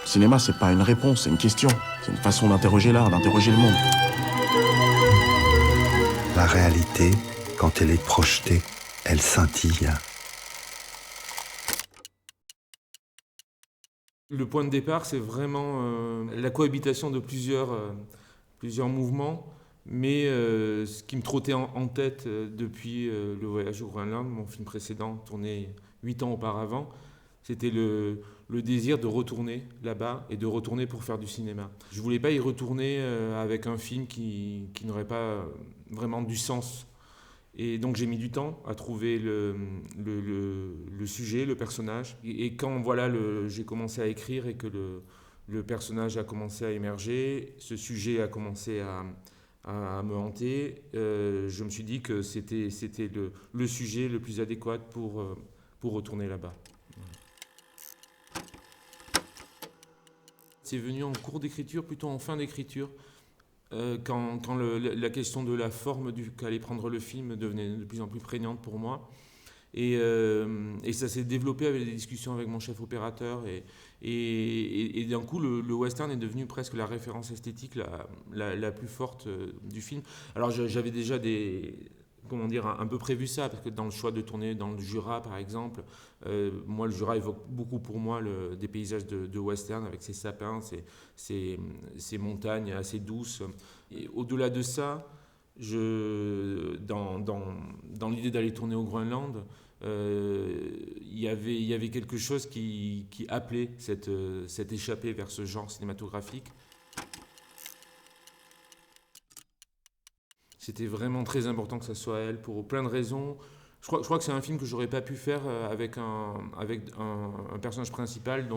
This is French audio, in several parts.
Le cinéma, c'est pas une réponse, c'est une question. C'est une façon d'interroger l'art, d'interroger le monde. La réalité, quand elle est projetée, elle scintille. Le point de départ, c'est vraiment la cohabitation de plusieurs mouvements, mais ce qui me trottait en tête depuis Le Voyage au Groenland, mon film précédent, tourné 8 ans auparavant, c'était le désir de retourner là-bas et de retourner pour faire du cinéma. Je ne voulais pas y retourner avec un film qui n'aurait pas vraiment du sens. Et donc j'ai mis du temps à trouver le sujet, le personnage. Et quand voilà, j'ai commencé à écrire et que le personnage a commencé à émerger, ce sujet a commencé à me hanter, je me suis dit que c'était le sujet le plus adéquat pour retourner là-bas. C'est venu en cours d'écriture, plutôt en fin d'écriture. Quand la question de la forme qu'allait prendre le film devenait de plus en plus prégnante pour moi. Et ça s'est développé avec des discussions avec mon chef opérateur. Et d'un coup, le western est devenu presque la référence esthétique la plus forte du film. Alors j'avais déjà un peu prévu ça, parce que dans le choix de tourner dans le Jura, par exemple, moi, le Jura évoque beaucoup pour moi des paysages de western, avec ses sapins, ces montagnes assez douces. Et au-delà de ça, dans l'idée d'aller tourner au Groenland, il y avait quelque chose qui appelait cette échappée vers ce genre cinématographique. C'était vraiment très important que ça soit elle, pour plein de raisons. Je crois que c'est un film que j'aurais pas pu faire avec un personnage principal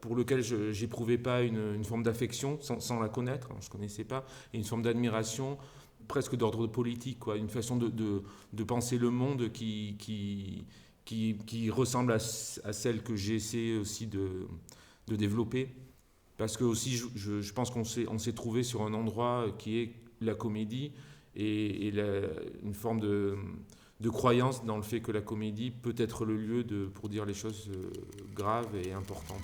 pour lequel je n'éprouvais pas une forme d'affection sans la connaître, je ne connaissais pas, et une forme d'admiration presque d'ordre politique, quoi, une façon de penser le monde qui ressemble à celle que j'essaie aussi de développer. Parce que aussi, je pense qu'on s'est trouvé sur un endroit qui est la comédie et une forme de croyance dans le fait que la comédie peut être le lieu pour dire les choses graves et importantes.